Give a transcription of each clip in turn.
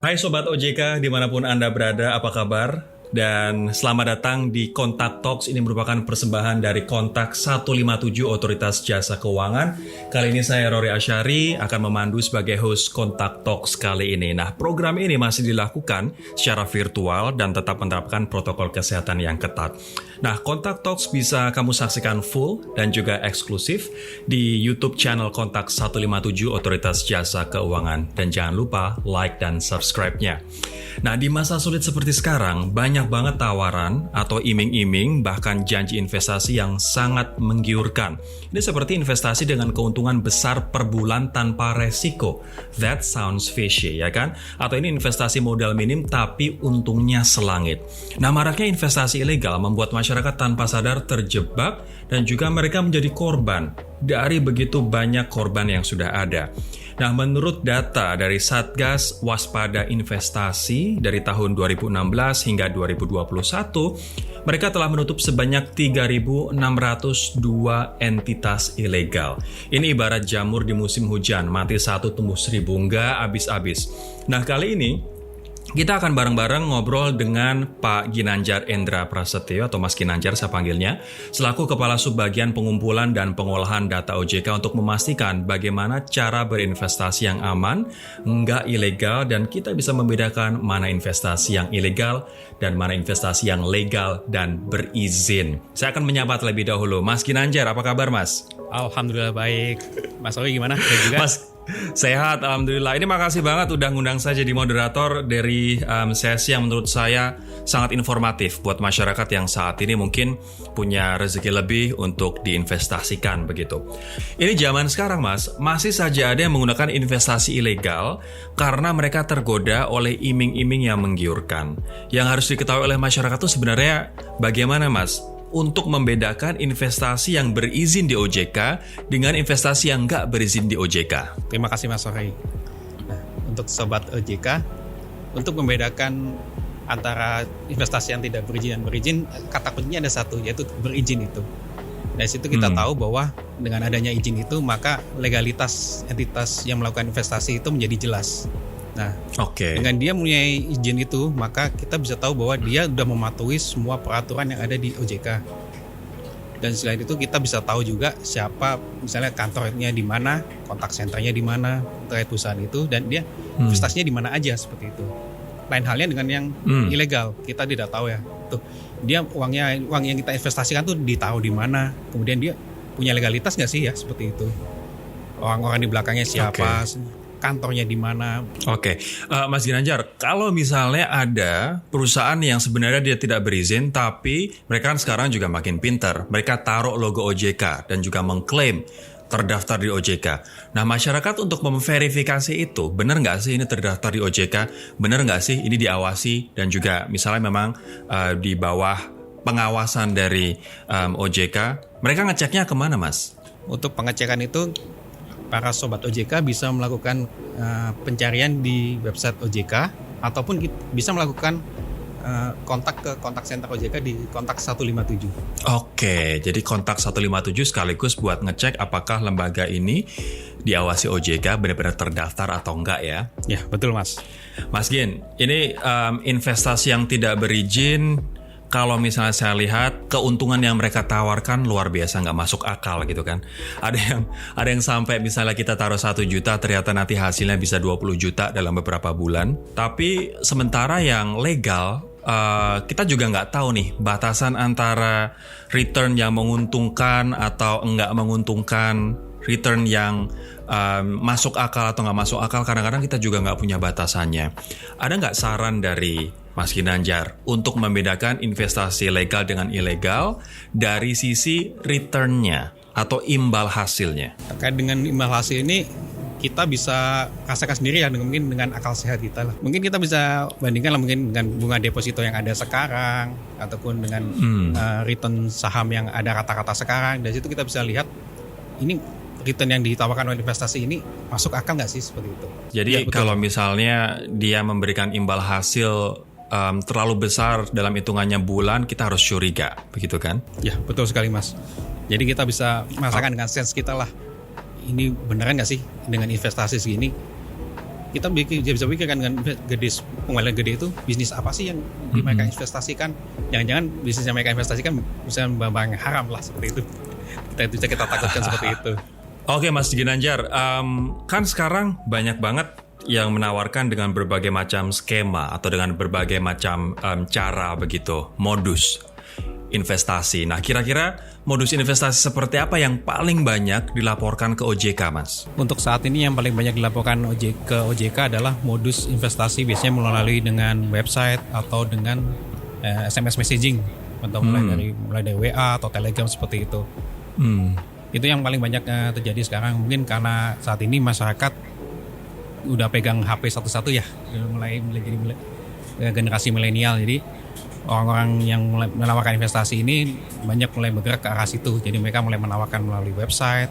Hai Sobat OJK, dimanapun Anda berada, apa kabar? Dan selamat datang di Kontak Talks. Ini merupakan persembahan dari Kontak 157 Otoritas Jasa Keuangan. Kali ini saya Rory Asyari akan memandu sebagai host Kontak Talks kali ini. Nah, program ini masih dilakukan secara virtual dan tetap menerapkan protokol kesehatan yang ketat. Nah, Kontak Talks bisa kamu saksikan full dan juga eksklusif di YouTube channel Kontak 157 Otoritas Jasa Keuangan. Dan jangan lupa like dan subscribe-nya. Nah, di masa sulit seperti sekarang, banyak banget tawaran atau iming-iming, bahkan janji investasi yang sangat menggiurkan. Ini seperti investasi dengan keuntungan besar per bulan tanpa resiko. That sounds fishy, ya kan? Atau ini investasi modal minim tapi untungnya selangit. Nah, maraknya investasi ilegal membuat masyarakat tanpa sadar terjebak dan juga mereka menjadi korban dari begitu banyak korban yang sudah ada. Nah, menurut data dari Satgas Waspada Investasi dari tahun 2016 hingga 2021, mereka telah menutup sebanyak 3.602 entitas ilegal. Ini ibarat jamur di musim hujan, mati satu tumbuh seribu, nggak habis-habis. Nah, kali ini kita akan bareng-bareng ngobrol dengan Pak Ginanjar Endra Prasetyo atau Mas Ginanjar saya panggilnya, selaku Kepala Subbagian Pengumpulan dan Pengolahan Data OJK untuk memastikan bagaimana cara berinvestasi yang aman, nggak ilegal, dan kita bisa membedakan mana investasi yang ilegal dan mana investasi yang legal dan berizin. Saya akan menyapa terlebih dahulu. Mas Ginanjar, apa kabar Mas? Alhamdulillah baik. Mas Roy gimana? Baik juga? Mas, sehat, alhamdulillah. Ini makasih banget udah ngundang saya jadi moderator dari sesi yang menurut saya sangat informatif buat masyarakat yang saat ini mungkin punya rezeki lebih untuk diinvestasikan begitu. Ini zaman sekarang Mas, masih saja ada yang menggunakan investasi ilegal karena mereka tergoda oleh iming-iming yang menggiurkan. Yang harus diketahui oleh masyarakat itu sebenarnya bagaimana Mas untuk membedakan investasi yang berizin di OJK dengan investasi yang nggak berizin di OJK. Terima kasih Mas Roy. Nah, untuk Sobat OJK, untuk membedakan antara investasi yang tidak berizin dan berizin, kata kuncinya ada satu, yaitu berizin itu. Dari situ kita tahu bahwa dengan adanya izin itu, maka legalitas entitas yang melakukan investasi itu menjadi jelas. Nah, dengan dia mempunyai izin itu, maka kita bisa tahu bahwa dia sudah mematuhi semua peraturan yang ada di OJK. Dan selain itu kita bisa tahu juga siapa, misalnya kantornya di mana, kontak senternya di mana, terkait perusahaan itu, dan dia investasinya di mana aja seperti itu. Lain halnya dengan yang ilegal, kita tidak tahu ya. Tuh, dia uang yang kita investasikan tuh ditaruh di mana, kemudian dia punya legalitas nggak sih ya seperti itu. Orang-orang di belakangnya siapa? Kantornya di mana? Mas Ginanjar, kalau misalnya ada perusahaan yang sebenarnya dia tidak berizin, tapi mereka kan sekarang juga makin pintar, mereka taruh logo OJK dan juga mengklaim terdaftar di OJK. Nah, masyarakat untuk memverifikasi itu, benar nggak sih ini terdaftar di OJK? Benar nggak sih ini diawasi? Dan juga misalnya memang di bawah pengawasan dari OJK, mereka ngeceknya kemana Mas? Untuk pengecekan itu, para Sobat OJK bisa melakukan pencarian di website OJK ataupun bisa melakukan kontak ke kontak center OJK di kontak 157. Jadi kontak 157 sekaligus buat ngecek apakah lembaga ini diawasi OJK benar-benar terdaftar atau enggak ya? Ya, betul Mas. Mas Gin, ini investasi yang tidak berizin, kalau misalnya saya lihat keuntungan yang mereka tawarkan luar biasa, nggak masuk akal gitu kan. Ada yang sampai misalnya kita taruh 1 juta ternyata nanti hasilnya bisa 20 juta dalam beberapa bulan. Tapi sementara yang legal kita juga nggak tahu nih batasan antara return yang menguntungkan atau enggak menguntungkan, return yang masuk akal atau nggak masuk akal. Kadang-kadang kita juga nggak punya batasannya. Ada nggak saran dari Mas Ginanjar untuk membedakan investasi legal dengan ilegal dari sisi return-nya atau imbal hasilnya? Terkait dengan imbal hasil ini, kita bisa rasakan sendiri ya, mungkin dengan akal sehat kita lah. Mungkin kita bisa bandingkan lah mungkin dengan bunga deposito yang ada sekarang ataupun dengan return saham yang ada rata-rata sekarang. Dari situ kita bisa lihat ini return yang ditawarkan oleh investasi ini masuk akal nggak sih seperti itu. Jadi ya, kalau misalnya dia memberikan imbal hasil terlalu besar dalam hitungannya bulan, kita harus curiga, begitu kan? Ya, betul sekali Mas. Jadi kita bisa merasakan dengan sense kita lah, ini beneran nggak sih dengan investasi segini kita bisa pikir kan dengan gede pengembalian gede itu bisnis apa sih yang mereka investasikan? Jangan-jangan bisnis yang mereka investasikan misalnya barang haram lah seperti itu. Kita takutkan seperti itu. Oke Mas Ginanjar, kan sekarang banyak banget yang menawarkan dengan berbagai macam skema atau dengan berbagai macam cara begitu, modus investasi. Nah, kira-kira modus investasi seperti apa yang paling banyak dilaporkan ke OJK, Mas? Untuk saat ini yang paling banyak dilaporkan ke OJK adalah modus investasi biasanya melalui dengan website atau dengan SMS messaging atau mulai dari WA atau Telegram seperti itu. Itu yang paling banyak terjadi sekarang. Mungkin karena saat ini masyarakat udah pegang HP satu-satu ya, mulai jadi generasi milenial. Jadi orang-orang yang menawarkan investasi ini banyak mulai bergerak ke arah situ. Jadi mereka mulai menawarkan melalui website,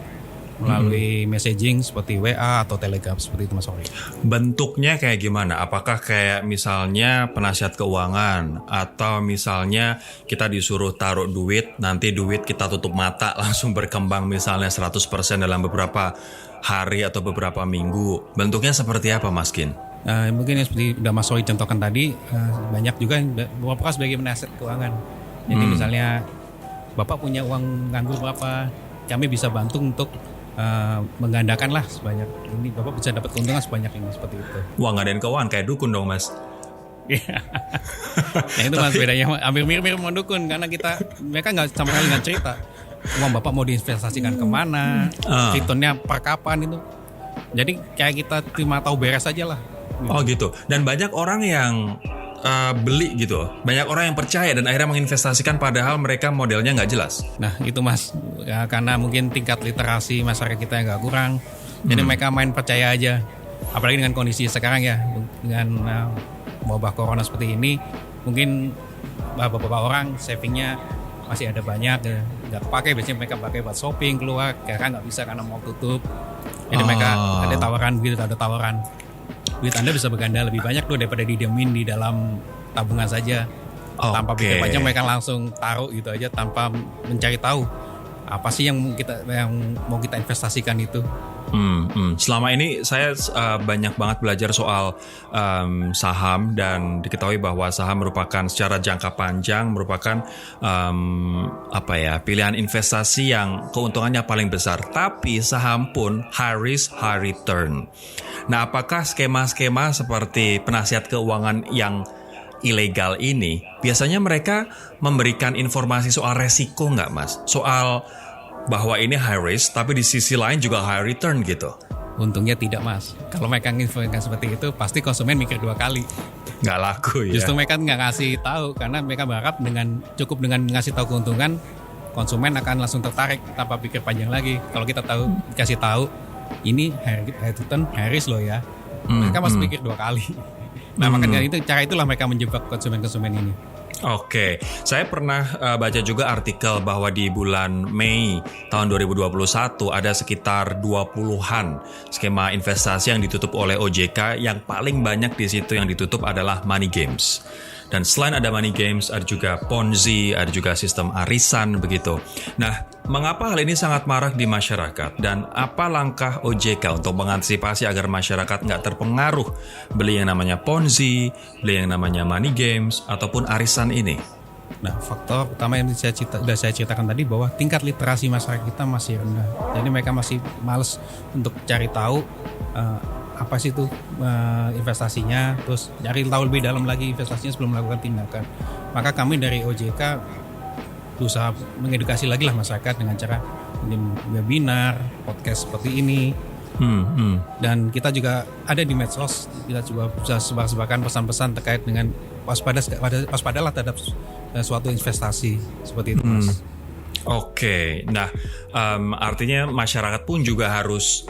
melalui messaging seperti WA atau Telegram seperti itu Mas Ori. Bentuknya kayak gimana? Apakah kayak misalnya penasihat keuangan atau misalnya kita disuruh taruh duit, nanti duit kita tutup mata langsung berkembang misalnya 100% dalam beberapa hari atau beberapa minggu. Bentuknya seperti apa Mas Kin? Mungkin seperti udah Mas Roy contohkan tadi, banyak juga yang beberapa sebagai penasihat keuangan. Jadi misalnya Bapak punya uang nganggur berapa, kami bisa bantu untuk menggandakan lah sebanyak ini, Bapak bisa dapat keuntungan sebanyak ini, seperti itu. Wah, ngadain keuangan kayak dukun dong Mas. Nah itu Mas bedanya, hampir mirip-mirip mau dukun karena mereka nggak sama sekali nggak cerita uang Bapak mau diinvestasikan kemana, returnnya per kapan itu. Jadi kayak kita cuma tahu beres aja lah. Oh gitu. Dan banyak orang yang beli gitu. Banyak orang yang percaya dan akhirnya menginvestasikan padahal mereka modelnya nggak jelas. Nah itu Mas, ya, karena mungkin tingkat literasi masyarakat kita yang nggak kurang. Jadi mereka main percaya aja. Apalagi dengan kondisi sekarang ya, dengan wabah corona seperti ini, mungkin beberapa orang savingnya masih ada banyak, nggak kepake. Biasanya mereka pakai buat shopping keluar, karena nggak bisa karena mau tutup. Jadi mereka ada tawaran gitu, ada tawaran. Duit Anda bisa berganda lebih banyak tuh daripada didiamin di dalam tabungan saja. Tanpa pikir panjang mereka langsung taruh gitu aja tanpa mencari tahu apa sih yang mau kita investasikan itu. Selama ini saya banyak banget belajar soal saham dan diketahui bahwa saham merupakan secara jangka panjang merupakan pilihan investasi yang keuntungannya paling besar. Tapi saham pun high risk high return. Nah, apakah skema-skema seperti penasihat keuangan yang ilegal ini biasanya mereka memberikan informasi soal resiko nggak Mas? Soal bahwa ini high risk, tapi di sisi lain juga high return gitu. Untungnya tidak Mas. Kalau mereka nginfokan seperti itu, pasti konsumen mikir 2 kali. Nggak laku ya. Justru mereka nggak ngasih tahu, karena mereka berharap cukup dengan ngasih tahu keuntungan, konsumen akan langsung tertarik tanpa pikir panjang lagi. Kalau kita dikasih tahu, ini high return, high risk loh ya. Mereka masih pikir 2 kali. Nah makanya cara itulah mereka menjebak konsumen-konsumen ini. Oke, saya pernah baca juga artikel bahwa di bulan Mei tahun 2021 ada sekitar 20-an skema investasi yang ditutup oleh OJK. Yang paling banyak di situ yang ditutup adalah money games. Dan selain ada money games, ada juga Ponzi, ada juga sistem arisan begitu. Nah, mengapa hal ini sangat marak di masyarakat? Dan apa langkah OJK untuk mengantisipasi agar masyarakat nggak terpengaruh beli yang namanya Ponzi, beli yang namanya money games, ataupun arisan ini? Nah, faktor utama yang saya ceritakan tadi bahwa tingkat literasi masyarakat kita masih rendah. Jadi mereka masih males untuk cari tahu apa sih itu investasinya, terus cari tahu lebih dalam lagi investasinya sebelum melakukan tindakan. Maka kami dari OJK berusaha mengedukasi lagi lah masyarakat dengan cara webinar, podcast seperti ini. Dan kita juga ada di medsos, kita juga bisa sebar-sebarkan pesan-pesan terkait dengan waspadalah terhadap suatu investasi seperti itu Mas. Oke, nah artinya masyarakat pun juga harus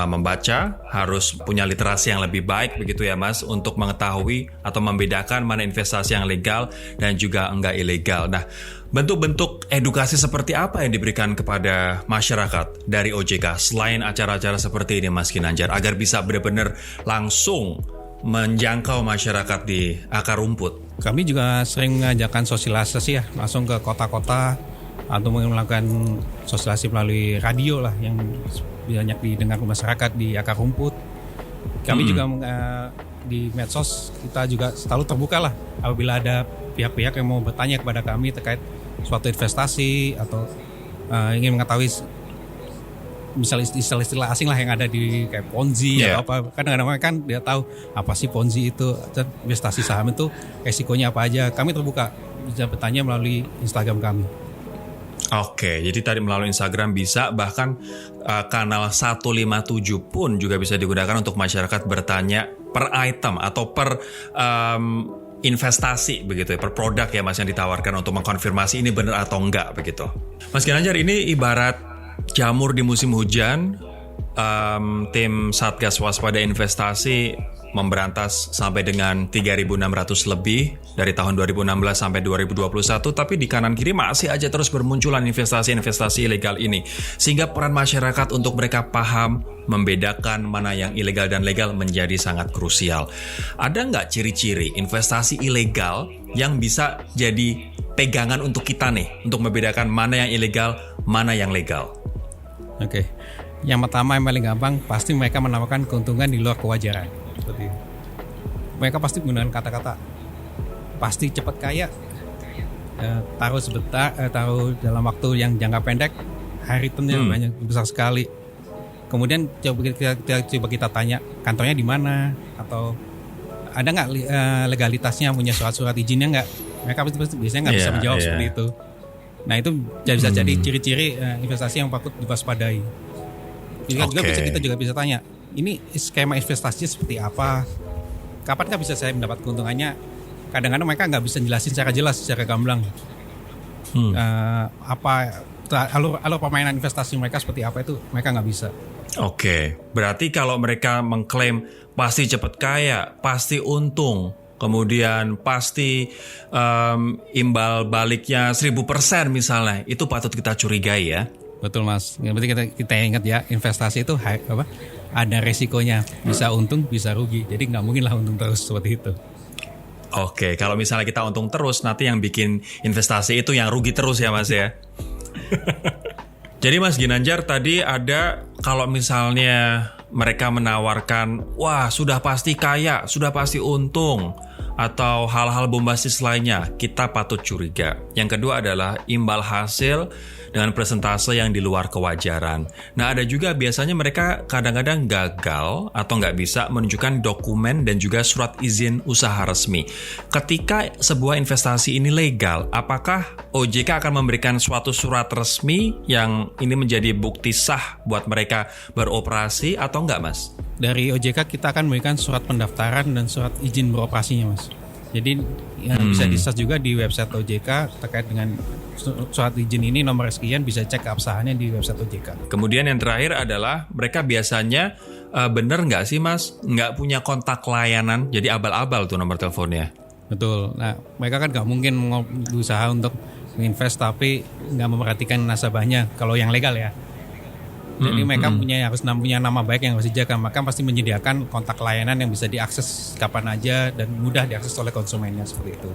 membaca, harus punya literasi yang lebih baik begitu ya Mas, untuk mengetahui atau membedakan mana investasi yang legal dan juga enggak ilegal. Nah, bentuk-bentuk edukasi seperti apa yang diberikan kepada masyarakat dari OJK selain acara-acara seperti ini Mas Ginanjar, agar bisa benar-benar langsung menjangkau masyarakat di akar rumput? Kami juga sering mengajarkan sosialisasi ya, langsung ke kota-kota atau melakukan sosialisasi melalui radio lah yang banyak didengar masyarakat di akar rumput. Kami juga di medsos kita juga selalu terbuka lah apabila ada pihak-pihak yang mau bertanya kepada kami terkait suatu investasi atau ingin mengetahui misalnya istilah-istilah asing lah yang ada di kayak Ponzi atau apa. Kadang-kadang kan dia tahu apa sih Ponzi itu, investasi saham itu resikonya apa aja. Kami terbuka bisa bertanya melalui Instagram kami. Oke, jadi tadi melalui Instagram bisa, bahkan kanal 157 pun juga bisa digunakan untuk masyarakat bertanya per item atau per investasi begitu ya, per produk ya Mas yang ditawarkan untuk mengkonfirmasi ini benar atau enggak begitu. Mas Ginanjar, ini ibarat jamur di musim hujan. Tim Satgas Waspada Investasi memberantas sampai dengan 3.600 lebih dari tahun 2016 sampai 2021, tapi di kanan kiri masih aja terus bermunculan investasi-investasi ilegal ini, sehingga peran masyarakat untuk mereka paham membedakan mana yang ilegal dan legal menjadi sangat krusial. Ada nggak ciri-ciri investasi ilegal yang bisa jadi pegangan untuk kita nih, untuk membedakan mana yang ilegal, mana yang legal? Oke. Yang pertama yang paling gampang, pasti mereka menawarkan keuntungan di luar kewajaran. Seperti itu. Mereka pasti menggunakan kata-kata pasti cepat kaya, taruh sebentar, taruh dalam waktu yang jangka pendek, high returnnya banyak besar sekali. Kemudian coba kita tanya kantornya di mana, atau ada nggak legalitasnya, punya surat-surat izinnya nggak? Mereka biasanya nggak bisa menjawab seperti itu. Nah itu bisa jadi ciri-ciri investasi yang patut diwaspadai. Juga kita juga bisa tanya, ini skema investasinya seperti apa? Kapan bisa saya mendapat keuntungannya? Kadang-kadang mereka nggak bisa jelasin secara jelas, secara gamblang. Apa alur permainan investasi mereka seperti apa, itu mereka nggak bisa. Oke, berarti kalau mereka mengklaim pasti cepat kaya, pasti untung, kemudian pasti imbal baliknya 1000% misalnya, itu patut kita curigai ya. Betul Mas. Yang penting kita ingat ya, investasi itu ada resikonya, bisa untung, bisa rugi. Jadi nggak mungkin lah untung terus seperti itu. Oke, kalau misalnya kita untung terus, nanti yang bikin investasi itu yang rugi terus ya Mas ya. Jadi Mas Ginanjar, tadi ada kalau misalnya mereka menawarkan, wah sudah pasti kaya, sudah pasti untung, atau hal-hal bombastis lainnya, kita patut curiga. Yang kedua adalah imbal hasil dengan persentase yang di luar kewajaran. Nah, ada juga biasanya mereka kadang-kadang gagal atau nggak bisa menunjukkan dokumen dan juga surat izin usaha resmi. Ketika sebuah investasi ini legal, apakah OJK akan memberikan suatu surat resmi yang ini menjadi bukti sah buat mereka beroperasi atau nggak, Mas? Dari OJK kita akan memberikan surat pendaftaran dan surat izin beroperasinya, Mas. Jadi bisa di-search juga di website OJK terkait dengan surat izin ini, nomor sekian, bisa cek keabsahannya di website OJK. Kemudian yang terakhir adalah mereka biasanya bener nggak sih Mas, nggak punya kontak layanan, jadi abal-abal tuh nomor teleponnya. Betul. Nah mereka kan nggak mungkin berusaha untuk menginvest tapi nggak memperhatikan nasabahnya kalau yang legal ya. Jadi mereka harus punya nama baik yang harus dijaga. Maka pasti menyediakan kontak layanan yang bisa diakses kapan aja dan mudah diakses oleh konsumennya, seperti itu.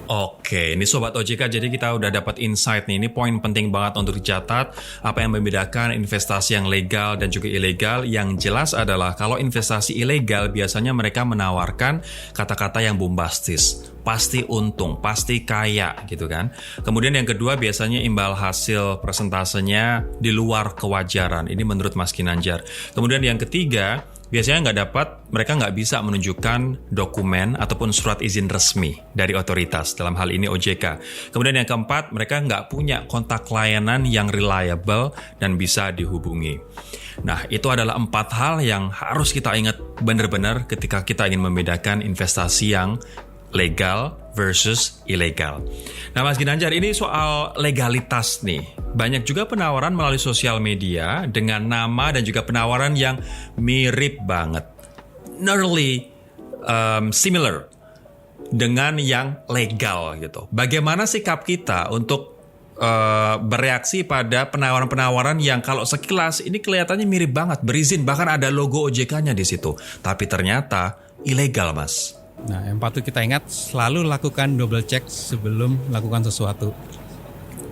Oke, ini Sobat OJK, jadi kita udah dapat insight nih. Ini poin penting banget untuk dicatat. Apa yang membedakan investasi yang legal dan juga ilegal. Yang jelas adalah kalau investasi ilegal biasanya mereka menawarkan kata-kata yang bombastis. Pasti untung, pasti kaya gitu kan. Kemudian yang kedua biasanya imbal hasil persentasenya di luar kewajaran. Ini menurut Mas Ginanjar. Kemudian yang ketiga, biasanya mereka nggak bisa menunjukkan dokumen ataupun surat izin resmi dari otoritas, dalam hal ini OJK. Kemudian yang keempat, mereka nggak punya kontak layanan yang reliable dan bisa dihubungi. Nah, itu adalah 4 hal yang harus kita ingat benar-benar ketika kita ingin membedakan investasi yang legal versus ilegal. Nah Mas Ginanjar, ini soal legalitas nih. Banyak juga penawaran melalui sosial media dengan nama dan juga penawaran yang mirip banget. Nearly similar dengan yang legal gitu. Bagaimana sikap kita untuk bereaksi pada penawaran-penawaran yang kalau sekilas ini kelihatannya mirip banget, berizin, bahkan ada logo OJK-nya di situ. Tapi ternyata ilegal, Mas. Nah, yang patut kita ingat, selalu lakukan double check sebelum melakukan sesuatu.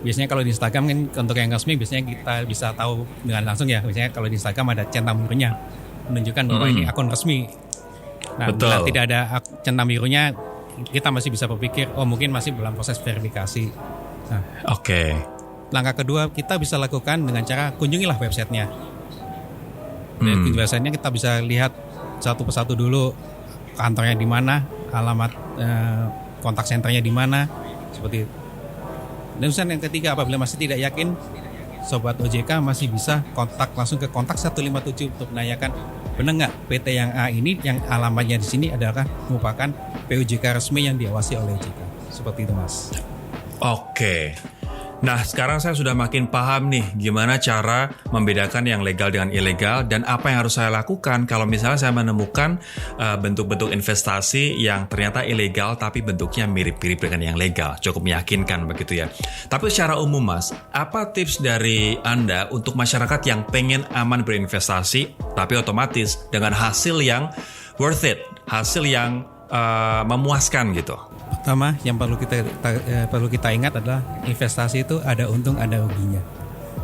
Biasanya kalau di Instagram kan untuk yang resmi biasanya kita bisa tahu dengan langsung ya. Biasanya kalau di Instagram ada centang birunya. menunjukkan bahwa ini akun resmi. Nah, Betul. bila tidak ada centang birunya, kita masih bisa berpikir, oh mungkin masih dalam proses verifikasi. Nah, Oke. langkah kedua kita bisa lakukan dengan cara kunjungilah websitenya. Di websitenya kita bisa lihat satu persatu dulu kantornya di mana, alamat kontak senternya di mana, seperti itu. Dan yang ketiga, apabila masih tidak yakin, Sobat OJK masih bisa langsung ke kontak 157 untuk menanyakan benar nggak PT yang A ini yang alamatnya di sini adalah merupakan POJK resmi yang diawasi oleh OJK. Seperti itu, Mas. Oke. Nah, sekarang saya sudah makin paham nih gimana cara membedakan yang legal dengan ilegal dan apa yang harus saya lakukan kalau misalnya saya menemukan bentuk-bentuk investasi yang ternyata ilegal tapi bentuknya mirip-mirip dengan yang legal. Cukup meyakinkan begitu ya. Tapi secara umum, Mas, apa tips dari Anda untuk masyarakat yang pengen aman berinvestasi tapi otomatis dengan hasil yang worth it, hasil yang memuaskan gitu? Pertama, yang perlu kita ingat adalah investasi itu ada untung ada ruginya.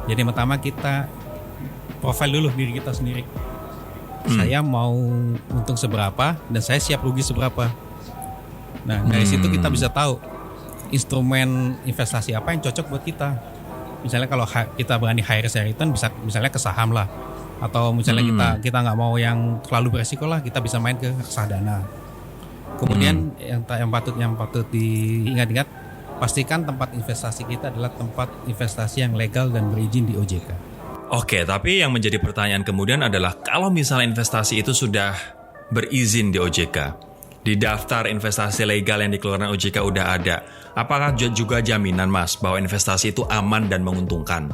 Jadi pertama kita profile dulu diri kita sendiri. Saya mau untung seberapa dan saya siap rugi seberapa. Nah, dari situ kita bisa tahu instrumen investasi apa yang cocok buat kita. Misalnya kalau kita berani high risk return, bisa misalnya ke saham lah, atau misalnya kita nggak mau yang terlalu beresiko lah, kita bisa main ke reksadana. Kemudian yang patut diingat-ingat, pastikan tempat investasi kita adalah tempat investasi yang legal dan berizin di OJK. Oke, tapi yang menjadi pertanyaan kemudian adalah kalau misalnya investasi itu sudah berizin di OJK, di daftar investasi legal yang dikeluarkan OJK udah ada, apakah juga jaminan, Mas, bahwa investasi itu aman dan menguntungkan?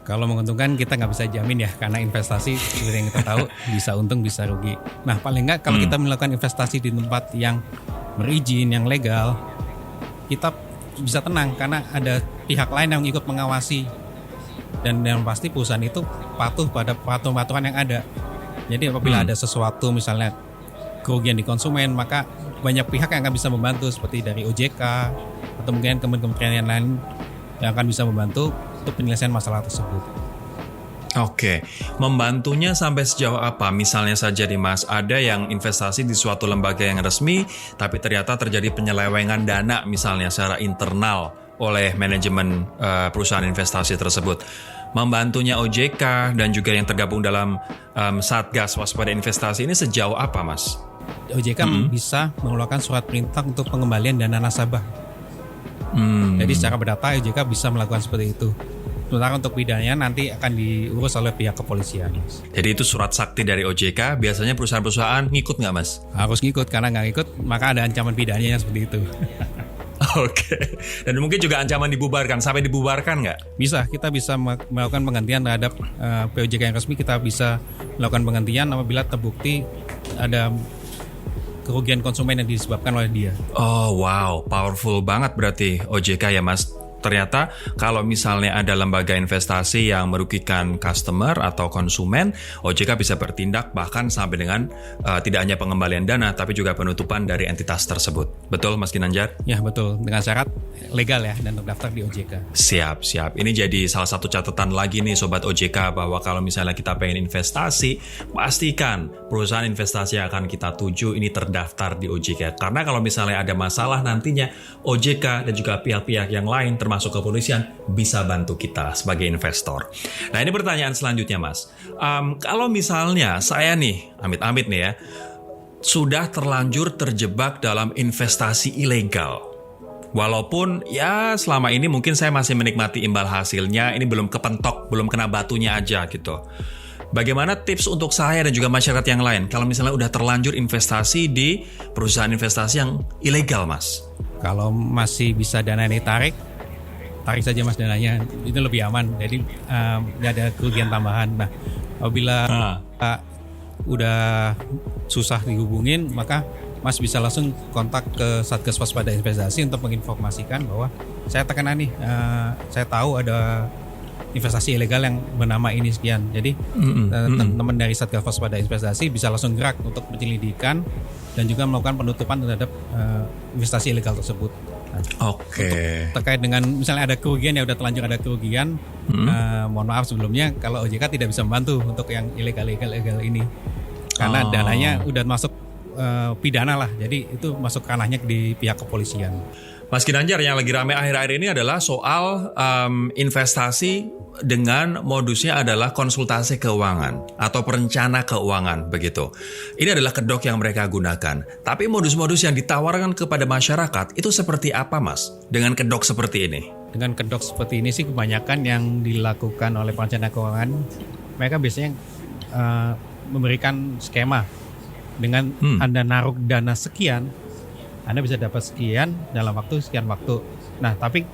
Kalau menguntungkan kita nggak bisa jamin ya, karena investasi seperti yang kita tahu bisa untung bisa rugi. Nah, paling nggak kalau kita melakukan investasi di tempat yang berizin, yang legal, kita bisa tenang karena ada pihak lain yang ikut mengawasi, dan yang pasti perusahaan itu patuh pada peraturan yang ada. Jadi apabila ada sesuatu misalnya kerugian di konsumen, maka banyak pihak yang akan bisa membantu seperti dari OJK atau mungkin kementerian lain yang akan bisa membantu untuk penyelesaian masalah tersebut. Oke, membantunya sampai sejauh apa? Misalnya saja nih, Mas, ada yang investasi di suatu lembaga yang resmi, tapi ternyata terjadi penyelewengan dana misalnya secara internal oleh manajemen perusahaan investasi tersebut. Membantunya OJK dan juga yang tergabung dalam Satgas Waspada Investasi ini sejauh apa, Mas? OJK bisa mengeluarkan surat perintah untuk pengembalian dana nasabah. Jadi secara berdata OJK bisa melakukan seperti itu. Sementara untuk pidananya nanti akan diurus oleh pihak kepolisian. Jadi itu surat sakti dari OJK, biasanya perusahaan-perusahaan ngikut nggak, Mas? Harus ngikut, karena nggak ngikut maka ada ancaman pidananya seperti itu. Oke, dan mungkin juga ancaman dibubarkan, sampai dibubarkan nggak? Bisa, kita bisa melakukan penggantian terhadap POJK yang resmi, kita bisa melakukan penggantian apabila terbukti ada kerugian konsumen yang disebabkan oleh dia. Oh wow, powerful banget berarti OJK ya, Mas. Ternyata kalau misalnya ada lembaga investasi yang merugikan customer atau konsumen, OJK bisa bertindak bahkan sampai dengan tidak hanya pengembalian dana, tapi juga penutupan dari entitas tersebut. Betul, Mas Ginanjar? Ya betul, dengan syarat legal ya dan terdaftar di OJK. Siap. Ini jadi salah satu catatan lagi nih Sobat OJK, bahwa kalau misalnya kita pengen investasi, pastikan perusahaan investasi yang akan kita tuju ini terdaftar di OJK. Karena kalau misalnya ada masalah nantinya, OJK dan juga pihak-pihak yang lain termasuk kepolisian bisa bantu kita sebagai investor. Nah, ini pertanyaan selanjutnya, Mas. Kalau misalnya saya nih, amit-amit nih ya, sudah terlanjur terjebak dalam investasi ilegal. Walaupun ya selama ini mungkin saya masih menikmati imbal hasilnya, ini belum kepentok, belum kena batunya aja gitu. Bagaimana tips untuk saya dan juga masyarakat yang lain kalau misalnya udah terlanjur investasi di perusahaan investasi yang ilegal, Mas? Kalau masih bisa dana ditarik saja, Mas, dananya, itu lebih aman. Jadi nggak ada kerugian tambahan. Nah, apabila udah susah dihubungin, maka Mas bisa langsung kontak ke Satgas Waspada Investasi untuk menginformasikan bahwa saya terkena nih, saya tahu ada investasi ilegal yang bernama ini sekian. Jadi teman-teman dari Satgas Waspada Investasi bisa langsung gerak untuk penyelidikan dan juga melakukan penutupan terhadap investasi ilegal tersebut. Oke. Terkait dengan misalnya ada kerugian, ya udah terlanjur ada kerugian, mohon maaf sebelumnya kalau OJK tidak bisa membantu untuk yang ilegal ini karena dananya udah masuk pidana lah, jadi itu masuk ranahnya di pihak kepolisian. Mas Ginanjar, yang lagi rame akhir-akhir ini adalah soal investasi dengan modusnya adalah konsultasi keuangan atau perencana keuangan begitu. Ini adalah kedok yang mereka gunakan. Tapi modus-modus yang ditawarkan kepada masyarakat itu seperti apa, Mas? Dengan kedok seperti ini? Dengan kedok seperti ini sih kebanyakan yang dilakukan oleh perencana keuangan, mereka biasanya memberikan skema dengan Anda naruh dana sekian, Anda bisa dapat sekian dalam sekian waktu. Nah, tapi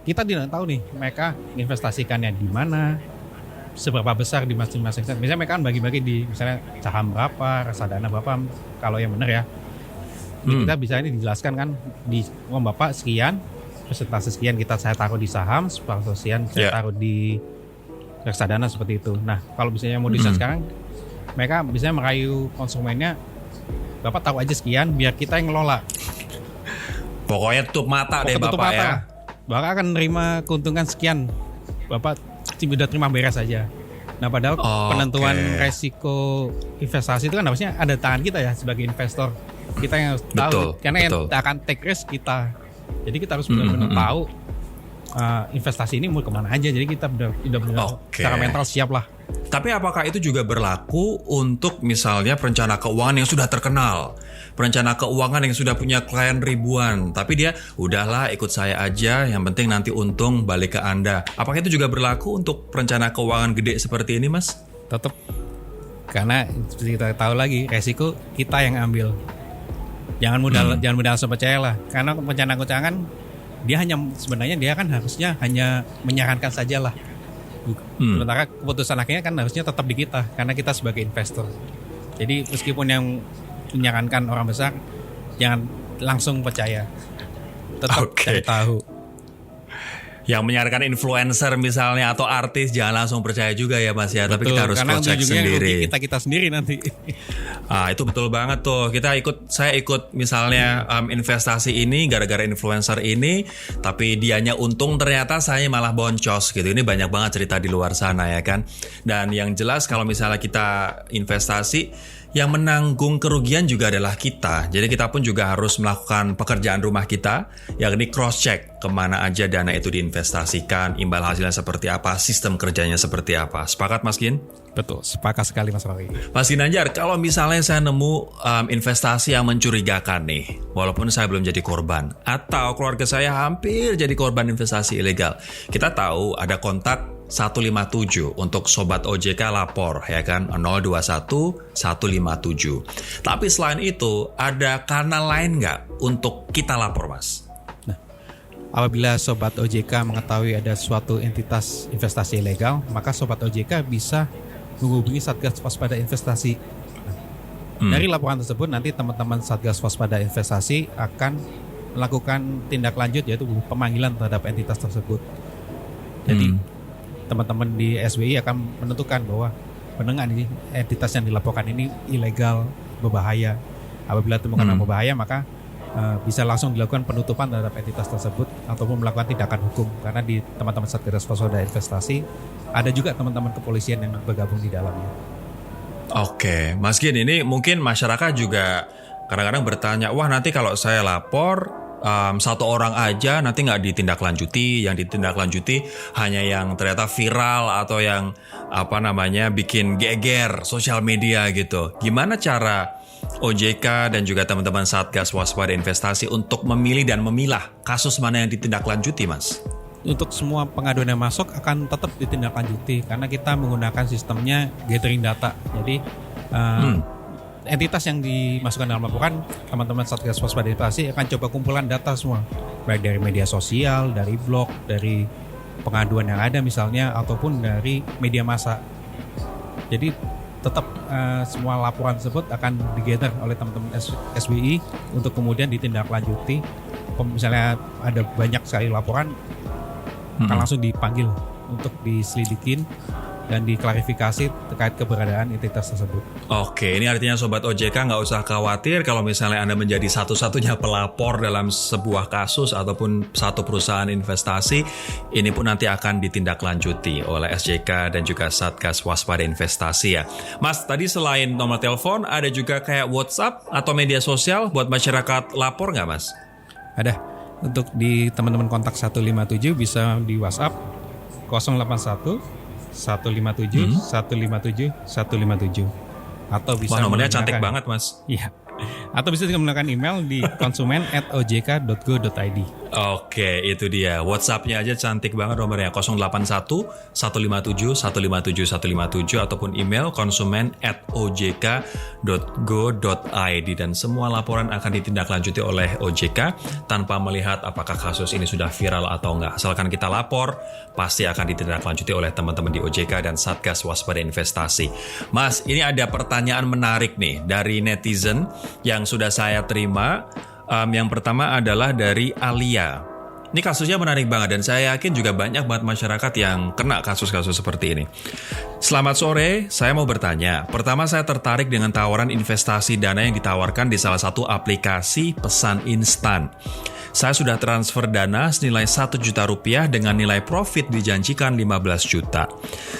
kita tidak tahu nih mereka investasikannya di mana, seberapa besar di masing-masing. Misalnya mereka kan bagi-bagi di misalnya saham berapa, reksadana berapa, kalau yang benar ya. Kita bisa ini dijelaskan kan di uang Bapak sekian, persentase sekian saya taruh di saham, persentase sekian saya taruh di reksadana seperti itu. Nah, kalau misalnya modusnya sekarang mereka bisa merayu konsumennya, Bapak tahu aja sekian biar kita yang ngelola. Pokoknya tutup mata deh Bapak ya. Bapak akan nerima keuntungan sekian. Bapak udah terima beres aja. Nah, padahal penentuan resiko investasi itu kan harusnya ada tangan kita ya sebagai investor. Kita yang harus tahu. Karena yang akan take risk kita. Jadi kita harus benar-benar tahu investasi ini mau kemana aja. Jadi kita benar-benar secara mental siap lah. Tapi apakah itu juga berlaku untuk misalnya perencana keuangan yang sudah terkenal? Perencana keuangan yang sudah punya klien ribuan, tapi dia udahlah ikut saya aja, yang penting nanti untung balik ke Anda. Apakah itu juga berlaku untuk perencana keuangan gede seperti ini, Mas? Tetap. Karena seperti kita tahu lagi, resiko kita yang ambil. Jangan mudah langsung percaya lah. Karena perencana keuangan dia sebenarnya harusnya hanya menyarankan saja lah. Sementara keputusan akhirnya kan harusnya tetap di kita karena kita sebagai investor. Jadi meskipun yang menyarankan orang besar, jangan langsung percaya. Tetap cari tahu. Yang menyarankan influencer misalnya atau artis jangan langsung percaya juga ya Mas ya. Betul, tapi kita harus cek sendiri. Kita sendiri nanti. Itu betul banget tuh. Saya ikut misalnya investasi ini gara-gara influencer ini, tapi dianya untung ternyata saya malah boncos gitu. Ini banyak banget cerita di luar sana ya kan. Dan yang jelas kalau misalnya kita investasi, yang menanggung kerugian juga adalah kita. Jadi kita pun juga harus melakukan pekerjaan rumah kita, yakni cross-check kemana aja dana itu diinvestasikan, imbal hasilnya seperti apa, sistem kerjanya seperti apa. Sepakat Mas Gin? Betul, sepakat sekali Mas Rory. Mas Ginanjar, kalau misalnya saya nemu investasi yang mencurigakan nih, walaupun saya belum jadi korban, atau keluarga saya hampir jadi korban investasi ilegal, kita tahu ada kontak 157 untuk Sobat OJK lapor ya kan 021 157. Tapi selain itu ada kanal lain nggak untuk kita lapor Mas? Nah, apabila Sobat OJK mengetahui ada suatu entitas investasi ilegal, maka Sobat OJK bisa menghubungi Satgas Waspada Investasi. Dari laporan tersebut nanti teman-teman Satgas Waspada Investasi akan melakukan tindak lanjut yaitu pemanggilan terhadap entitas tersebut. Jadi teman-teman di SWI akan menentukan bahwa benar nih entitas yang dilaporkan ini ilegal, berbahaya. Apabila temukan berbahaya maka bisa langsung dilakukan penutupan terhadap entitas tersebut ataupun melakukan tindakan hukum. Karena di teman-teman Satgas Waspada Investasi ada juga teman-teman kepolisian yang bergabung di dalamnya. Oke, Mas Gin, ini mungkin masyarakat juga kadang-kadang bertanya, wah nanti kalau saya lapor satu orang aja nanti nggak ditindaklanjuti, yang ditindaklanjuti hanya yang ternyata viral atau yang bikin geger sosial media gitu. Gimana cara OJK dan juga teman-teman Satgas Waspada Investasi untuk memilih dan memilah kasus mana yang ditindaklanjuti, Mas? Untuk semua pengaduan yang masuk akan tetap ditindaklanjuti karena kita menggunakan sistemnya gathering data. Jadi entitas yang dimasukkan dalam laporan, teman-teman Satgas Waspada Investasi akan coba kumpulan data semua, baik dari media sosial, dari blog, dari pengaduan yang ada misalnya, ataupun dari media massa. Jadi tetap semua laporan tersebut akan digather oleh teman-teman SWI untuk kemudian ditindaklanjuti. Misalnya ada banyak sekali laporan, akan langsung dipanggil untuk diselidikin dan diklarifikasi terkait keberadaan entitas tersebut. Oke, ini artinya Sobat OJK nggak usah khawatir kalau misalnya Anda menjadi satu-satunya pelapor dalam sebuah kasus ataupun satu perusahaan investasi, ini pun nanti akan ditindaklanjuti oleh SJK dan juga Satgas Waspada Investasi ya. Mas, tadi selain nomor telepon, ada juga kayak WhatsApp atau media sosial buat masyarakat lapor nggak Mas? Ada. Untuk di teman-teman kontak 157 bisa di WhatsApp 081 157 157 157 atau bisa nomornya cantik banget Mas. Iya. Atau bisa juga menggunakan email di konsumen@ojk.go.id. Oke, itu dia. WhatsApp-nya aja cantik banget nomornya 081 157 157 157 ataupun email konsumen@ojk.go.id dan semua laporan akan ditindaklanjuti oleh OJK tanpa melihat apakah kasus ini sudah viral atau enggak. Asalkan kita lapor, pasti akan ditindaklanjuti oleh teman-teman di OJK dan Satgas Waspada Investasi. Mas, ini ada pertanyaan menarik nih dari netizen yang sudah saya terima. Yang pertama adalah dari Alia. Ini kasusnya menarik banget dan saya yakin juga banyak banget masyarakat yang kena kasus-kasus seperti ini. Selamat sore, saya mau bertanya. Pertama, saya tertarik dengan tawaran investasi dana yang ditawarkan di salah satu aplikasi pesan instan. Saya sudah transfer dana senilai 1 juta rupiah dengan nilai profit dijanjikan 15 juta.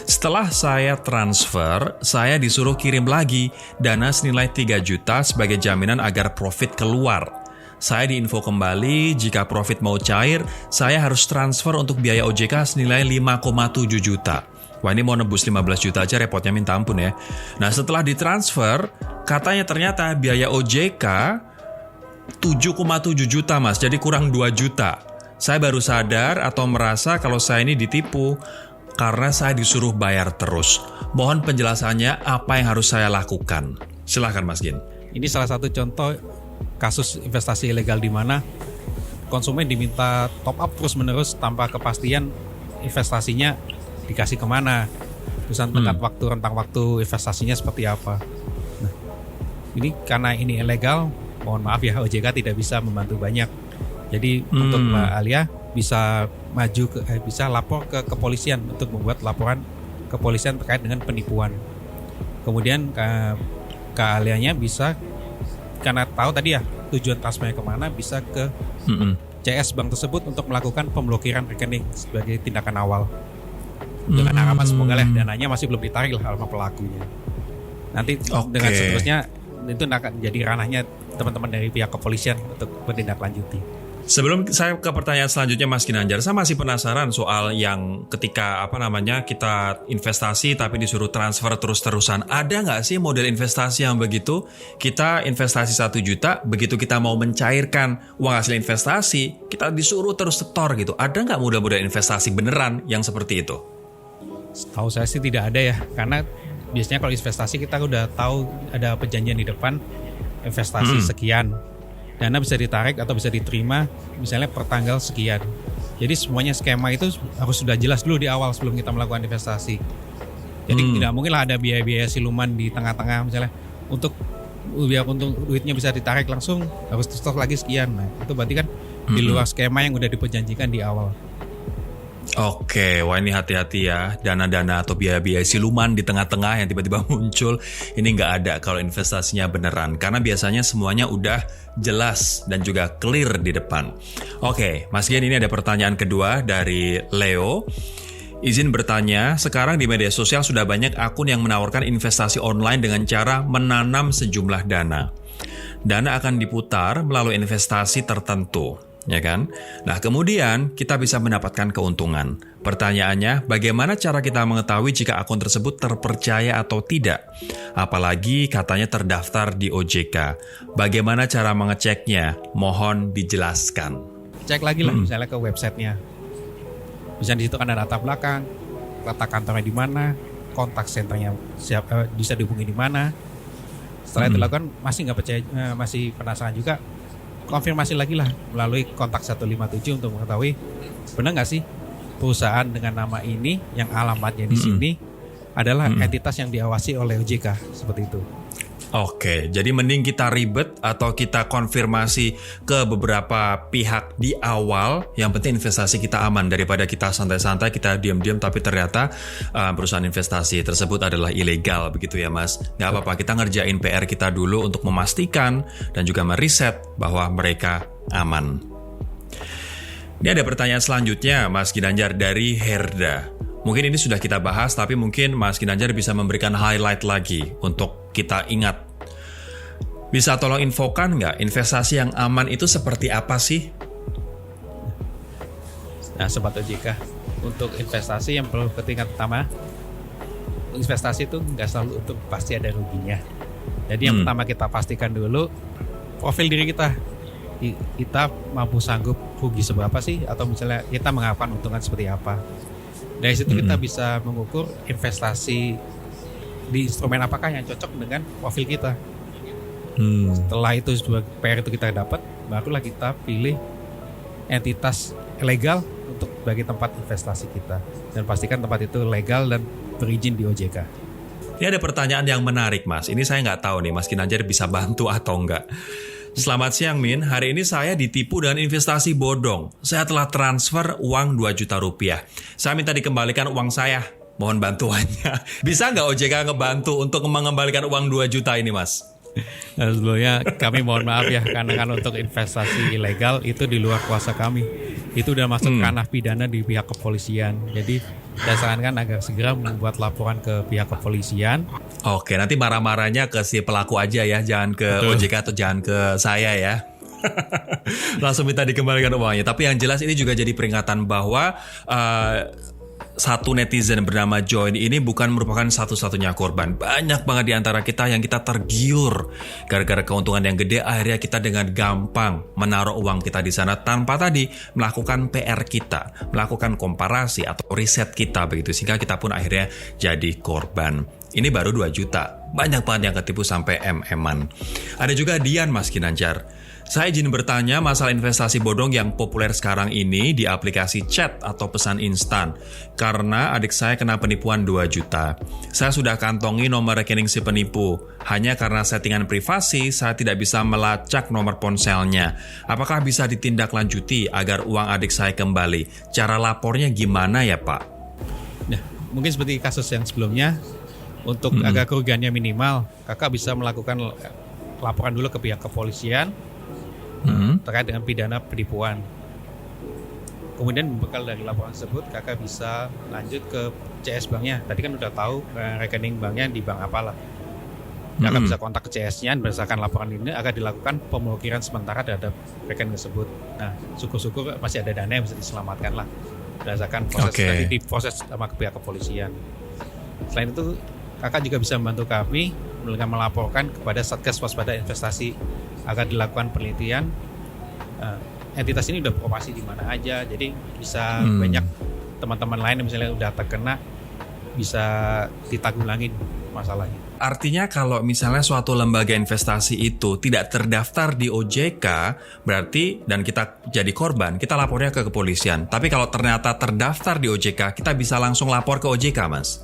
Setelah saya transfer, saya disuruh kirim lagi dana senilai 3 juta sebagai jaminan agar profit keluar. Saya diinfo kembali jika profit mau cair, saya harus transfer untuk biaya OJK senilai 5,7 juta. Wah, ini mau nebus 15 juta aja repotnya minta ampun ya. Nah, setelah ditransfer, katanya ternyata biaya OJK 7,7 juta Mas, jadi kurang 2 juta. Saya baru sadar atau merasa kalau saya ini ditipu karena saya disuruh bayar terus. Mohon penjelasannya apa yang harus saya lakukan. Silahkan Mas Gin. Ini salah satu contoh kasus investasi ilegal di mana konsumen diminta top up terus-menerus tanpa kepastian investasinya dikasih kemana, terusan tenggat waktu, rentang waktu investasinya seperti apa. Nah, ini karena ini ilegal, mohon maaf ya OJK tidak bisa membantu banyak. Jadi untuk Mbak Alia bisa bisa lapor ke kepolisian untuk membuat laporan kepolisian terkait dengan penipuan. Kemudian Kak Alianya bisa, karena tahu tadi ya tujuan transfernya kemana, bisa ke CS bank tersebut untuk melakukan pemblokiran rekening sebagai tindakan awal. Dengan harapan semoga lah dananya masih belum ditarik lah sama pelakunya. Nanti dengan seterusnya itu akan jadi ranahnya teman-teman dari pihak kepolisian untuk bertindaklanjuti. Sebelum saya ke pertanyaan selanjutnya Mas Ginanjar, saya masih penasaran soal yang ketika kita investasi tapi disuruh transfer terus-terusan. Ada nggak sih model investasi yang begitu? Kita investasi 1 juta, begitu kita mau mencairkan uang hasil investasi, kita disuruh terus setor gitu. Ada nggak model-model investasi beneran yang seperti itu? Tahu saya sih tidak ada ya, karena biasanya kalau investasi kita udah tahu ada perjanjian di depan investasi sekian. Dana bisa ditarik atau bisa diterima misalnya per tanggal sekian. Jadi semuanya skema itu harus sudah jelas dulu di awal sebelum kita melakukan investasi. Jadi tidak mungkin lah ada biaya-biaya siluman di tengah-tengah misalnya untuk duitnya bisa ditarik langsung harus setor lagi sekian. Nah, itu berarti kan di luar skema yang udah diperjanjikan di awal. Oke, wah ini hati-hati ya, dana-dana atau biaya-biaya siluman di tengah-tengah yang tiba-tiba muncul, ini nggak ada kalau investasinya beneran, karena biasanya semuanya udah jelas dan juga clear di depan. Oke, Mas Gian, ini ada pertanyaan kedua dari Leo. Izin bertanya, sekarang di media sosial sudah banyak akun yang menawarkan investasi online dengan cara menanam sejumlah dana. Dana akan diputar melalui investasi tertentu. Ya kan? Nah, kemudian kita bisa mendapatkan keuntungan. Pertanyaannya, bagaimana cara kita mengetahui jika akun tersebut terpercaya atau tidak? Apalagi katanya terdaftar di OJK. Bagaimana cara mengeceknya? Mohon dijelaskan. Cek lagi lah misalnya ke websitenya. Bisa di situ kan ada latar belakang, letak kantornya di mana, kontak senternya bisa dihubungi di mana. Setelah itu dilakukan masih nggak percaya, masih penasaran juga, konfirmasi lagi lah melalui kontak 157 untuk mengetahui benar nggak sih perusahaan dengan nama ini yang alamatnya di sini adalah entitas yang diawasi oleh OJK, seperti itu. Oke, jadi mending kita ribet atau kita konfirmasi ke beberapa pihak di awal. Yang penting investasi kita aman daripada kita santai-santai, kita diam-diam tapi ternyata perusahaan investasi tersebut adalah ilegal, begitu ya Mas. Nggak apa-apa, kita ngerjain PR kita dulu untuk memastikan dan juga meriset bahwa mereka aman. Ini ada pertanyaan selanjutnya, Mas Ginanjar, dari Herda. Mungkin ini sudah kita bahas, tapi mungkin Mas Ginanjar bisa memberikan highlight lagi untuk kita ingat. Bisa tolong infokan nggak, investasi yang aman itu seperti apa sih? Nah, Sobat OJK, untuk investasi yang perlu ketingkat pertama, investasi itu nggak selalu untuk pasti ada ruginya. Jadi yang pertama kita pastikan dulu profil diri kita. Kita mampu sanggup rugi seberapa sih? Atau misalnya kita mengharapkan untungan seperti apa? Dari situ kita bisa mengukur investasi di instrumen apakah yang cocok dengan profil kita. Setelah itu PR itu kita dapat, barulah kita pilih entitas legal untuk bagi tempat investasi kita. Dan pastikan tempat itu legal dan berizin di OJK. Ini ada pertanyaan yang menarik, Mas. Ini saya nggak tahu nih, Mas Ginanjar bisa bantu atau enggak. Selamat siang, Min. Hari ini saya ditipu dengan investasi bodong. Saya telah transfer uang 2 juta rupiah. Saya minta dikembalikan uang saya. Mohon bantuannya. Bisa nggak OJK ngebantu untuk mengembalikan uang 2 juta ini, Mas? Nah, sebelumnya kami mohon maaf ya, karena kan untuk investasi ilegal itu di luar kuasa kami. Itu udah masuk ranah pidana di pihak kepolisian. Jadi saya sarankan agar segera membuat laporan ke pihak kepolisian. Oke, nanti marah-marahnya ke si pelaku aja ya, jangan ke OJK atau jangan ke saya ya. Langsung minta dikembalikan uangnya. Tapi yang jelas ini juga jadi peringatan bahwa satu netizen bernama Join ini bukan merupakan satu-satunya korban. Banyak banget di antara kita yang kita tergiur gara-gara keuntungan yang gede, akhirnya kita dengan gampang menaruh uang kita di sana tanpa tadi melakukan PR kita, melakukan komparasi atau riset kita begitu, sehingga kita pun akhirnya jadi korban. Ini baru 2 juta. Banyak banget yang ketipu sampai MM-an. Ada juga Dian, Mas Ginanjar. Saya izin bertanya masalah investasi bodong yang populer sekarang ini di aplikasi chat atau pesan instan. Karena adik saya kena penipuan 2 juta. Saya sudah kantongi nomor rekening si penipu. Hanya karena settingan privasi, saya tidak bisa melacak nomor ponselnya. Apakah bisa ditindaklanjuti agar uang adik saya kembali? Cara lapornya gimana ya, Pak? Nah, mungkin seperti kasus yang sebelumnya, untuk agar kerugiannya minimal, kakak bisa melakukan laporan dulu ke pihak kepolisian terkait dengan pidana penipuan. Kemudian berbekal dari laporan tersebut, kakak bisa lanjut ke CS banknya. Tadi kan udah tahu rekening banknya di bank apalah. Kakak bisa kontak ke CS-nya berdasarkan laporan ini agar dilakukan pemblokiran sementara terhadap rekening tersebut. Nah, syukur-syukur masih ada dana yang bisa diselamatkan lah berdasarkan proses tadi diproses sama pihak kepolisian. Selain itu, kakak juga bisa membantu kami dengan melaporkan kepada Satgas Waspada Investasi agar dilakukan penelitian entitas ini udah beroperasi di mana aja. Jadi bisa banyak teman-teman lain yang misalnya udah terkena bisa ditanggulangi masalahnya. Artinya kalau misalnya suatu lembaga investasi itu tidak terdaftar di OJK, berarti dan kita jadi korban, kita lapornya ke kepolisian. Tapi kalau ternyata terdaftar di OJK, kita bisa langsung lapor ke OJK, Mas.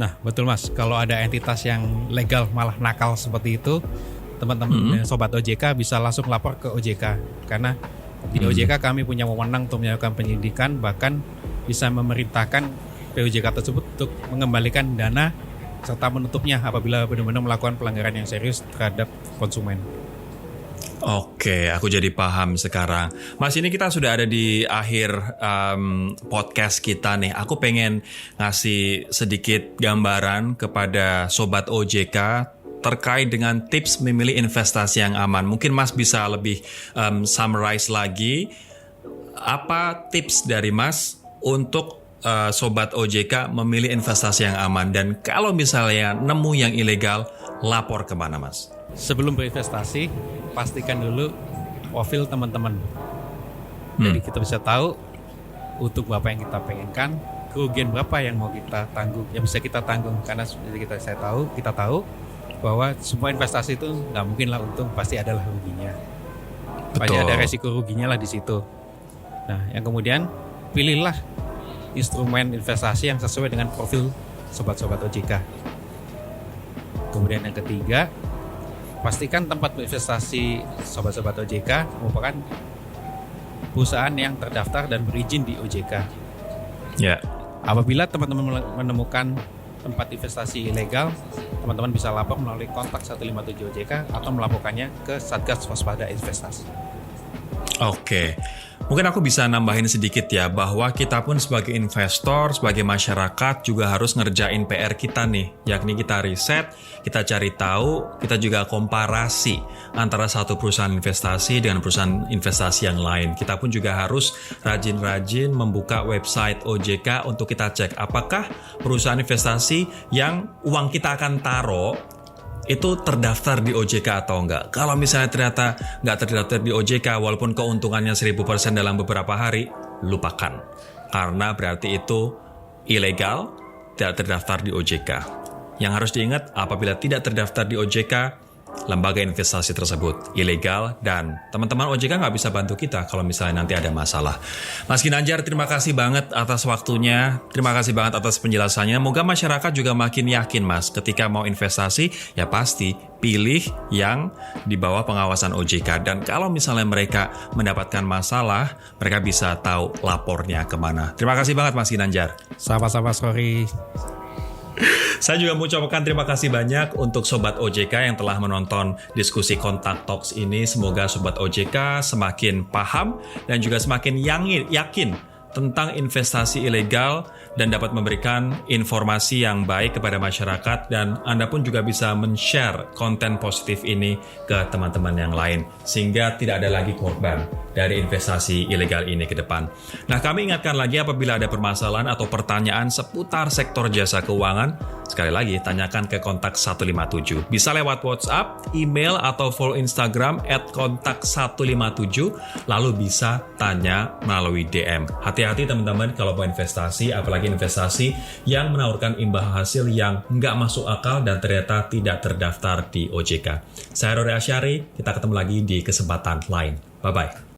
Nah, betul Mas. Kalau ada entitas yang legal malah nakal seperti itu, teman-teman Sobat OJK bisa langsung lapor ke OJK. Karena di OJK kami punya wewenang untuk melakukan penyidikan, bahkan bisa memerintahkan POJK tersebut untuk mengembalikan dana serta menutupnya apabila benar-benar melakukan pelanggaran yang serius terhadap konsumen. Oke, aku jadi paham sekarang. Mas, ini kita sudah ada di akhir podcast kita nih. Aku pengen ngasih sedikit gambaran kepada Sobat OJK terkait dengan tips memilih investasi yang aman. Mungkin Mas bisa lebih summarize lagi. Apa tips dari Mas untuk Sobat OJK memilih investasi yang aman? Dan kalau misalnya nemu yang ilegal, lapor kemana, Mas? Sebelum berinvestasi, pastikan dulu profil teman-teman. Jadi kita bisa tahu untuk berapa yang kita pengenkan, kerugian berapa yang mau kita tanggung, yang bisa kita tanggung. Karena seperti kita tahu bahwa semua investasi itu nggak mungkin lah untung, pasti adalah ruginya. Pasti ada resiko ruginya lah di situ. Nah, yang kemudian pilihlah instrumen investasi yang sesuai dengan profil sobat-sobat OJK. Kemudian yang ketiga, pastikan tempat investasi sobat-sobat OJK merupakan perusahaan yang terdaftar dan berizin di OJK. Ya. Apabila teman-teman menemukan tempat investasi ilegal, teman-teman bisa lapor melalui kontak 157 OJK atau melaporkannya ke Satgas Waspada Investasi. Oke, mungkin aku bisa nambahin sedikit ya, bahwa kita pun sebagai investor, sebagai masyarakat juga harus ngerjain PR kita nih, yakni kita riset, kita cari tahu, kita juga komparasi antara satu perusahaan investasi dengan perusahaan investasi yang lain. Kita pun juga harus rajin-rajin membuka website OJK untuk kita cek apakah perusahaan investasi yang uang kita akan taruh itu terdaftar di OJK atau enggak. Kalau misalnya ternyata enggak terdaftar di OJK walaupun keuntungannya 1000% dalam beberapa hari, lupakan. Karena berarti itu ilegal, tidak terdaftar di OJK. Yang harus diingat, apabila tidak terdaftar di OJK, lembaga investasi tersebut ilegal dan teman-teman OJK nggak bisa bantu kita kalau misalnya nanti ada masalah. Mas Ginanjar, terima kasih banget atas waktunya, terima kasih banget atas penjelasannya. Moga masyarakat juga makin yakin Mas, ketika mau investasi ya pasti pilih yang di bawah pengawasan OJK. Dan kalau misalnya mereka mendapatkan masalah, mereka bisa tahu lapornya kemana. Terima kasih banget Mas Ginanjar. Sama-sama, sorry. Saya juga mau ucapkan terima kasih banyak untuk Sobat OJK yang telah menonton diskusi Kontak Talks ini. Semoga Sobat OJK semakin paham dan juga semakin yakin tentang investasi ilegal dan dapat memberikan informasi yang baik kepada masyarakat, dan Anda pun juga bisa men-share konten positif ini ke teman-teman yang lain sehingga tidak ada lagi korban dari investasi ilegal ini ke depan. Nah, kami ingatkan lagi apabila ada permasalahan atau pertanyaan seputar sektor jasa keuangan, sekali lagi tanyakan ke kontak 157. Bisa lewat WhatsApp, email, atau follow Instagram @kontak157, lalu bisa tanya melalui DM. Hati-hati teman-teman kalau mau investasi, apalagi investasi yang menawarkan imbal hasil yang nggak masuk akal dan ternyata tidak terdaftar di OJK. Saya Rory Asyari, kita ketemu lagi di kesempatan lain. Bye-bye.